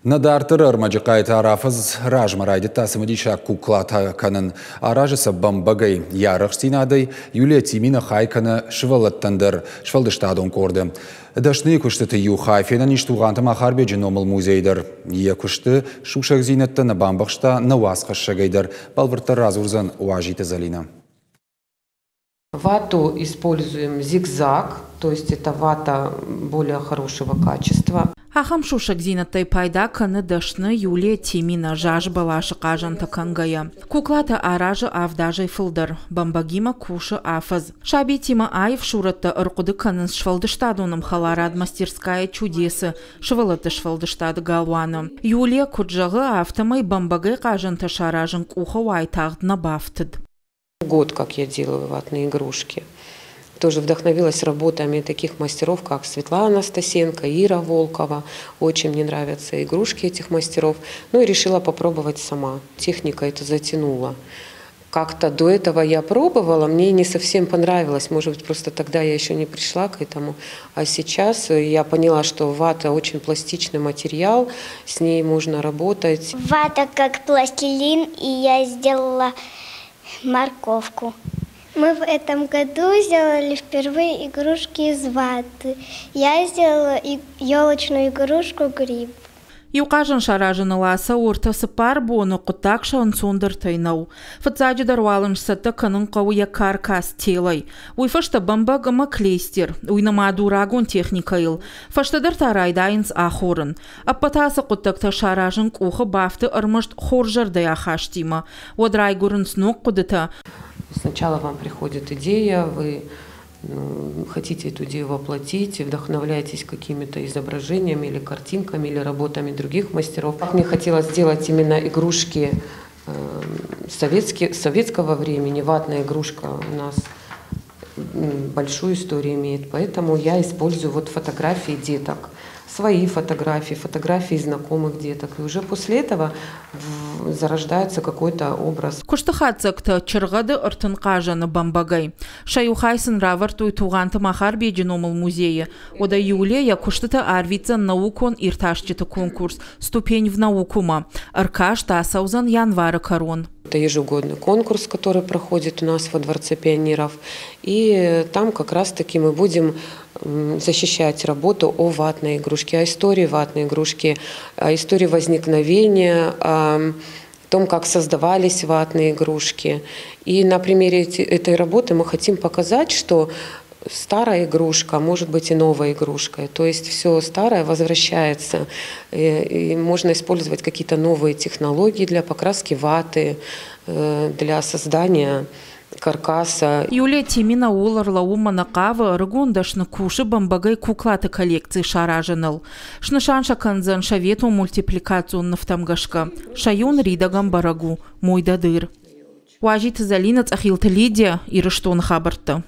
Надартыр ырмаджықай тарафыз ражмарайды тасымыдиша куклата канын аражысы бамбагай ярық стинадый Юлия Тимина хайканы шывалаттандыр швалдыштадын корды. Дашны күшті ю хайфенен иштуғанты махарбе женомыл музейдір. Е күшті шушақ зинетті на бамбақшта на васқашшагайдыр. Балвырты разурзан уажиты залина. Вату используем зигзаг, то есть это вата более хорошего качества. Ахам шушак зинаттай пайда каны дашны Юлия Тимина жаж балашы кажанта кангая. Куклата аражы авдажай фылдыр, бамбагима кушы афыз. Шаби Тима Аев шуратта ырқуды канын швалдыштадуным халарад мастерская чудесы, швалаты швалдыштады галваны. Юлия куджағы автомай бамбагай кажанта шаражын куха уайтағдына бафтыд. Год, как я делаю ватные игрушки. Тоже вдохновилась работами таких мастеров, как Светлана Стасенко, Ира Волкова. Очень мне нравятся игрушки этих мастеров. Ну и решила попробовать сама. Техника это затянула. Как-то до этого я пробовала, мне не совсем понравилось. Может быть, просто тогда я еще не пришла к этому. А сейчас я поняла, что вата очень пластичный материал, с ней можно работать. Вата как пластилин, и я сделала морковку. Мы в этом году сделали впервые игрушки из ваты. Я сделала елочную игрушку гриб. Юқажын шаражыны ласа ортасы пар боны құттақ шауын сондыр тайнау. Фатсаджы дарвалын сатты қанын қауыя каркас телай. Уйфашта бамбагыма клейстер. Уйнама дурагон техникайл. Фаштадар тарайдайынс ахорын. Аппатасы құттақта шаражын қуқы бафты ырмышт хоржырдай ахаштима. Одрай гурын снок құдыта. Сначала вам приходит идея, вы хотите эту идею воплотить, вдохновляетесь какими-то изображениями или картинками, или работами других мастеров. Мне хотелось сделать именно игрушки советского времени. Ватная игрушка у нас большую историю имеет, поэтому я использую вот фотографии деток. Свои фотографии, фотографии знакомых деток. И уже после этого зарождается какой-то образ. Куштахацакта чыргады ыртын кажаны бамбагай. Шаюхайсын равартуй туғанты махар беджиномыл музее. Ода Юлия куштыта арвица наукон ирташчыты конкурс «Ступень в наукума». Аркаш тасаузан январа корон. Это ежегодный конкурс, который проходит у нас во Дворце пионеров. И там как раз-таки мы будем защищать работу о ватной игрушке, о истории ватной игрушки, о истории возникновения, о том, как создавались ватные игрушки. И на примере этой работы мы хотим показать, что старая игрушка может быть и новой игрушкой. То есть все старое возвращается. И можно использовать какие-то новые технологии для покраски ваты, для создания каркаса. Юлия Тимина уларла умана кава ргундашны куши бамбагай куклаты коллекции шаражыныл. Шнышанша канзан шавету мультипликацию нафтамгашка. Шаюн ридагам барагу. Мой дадыр. Уажит залина цахилта Лидия и Рыштон хабарта.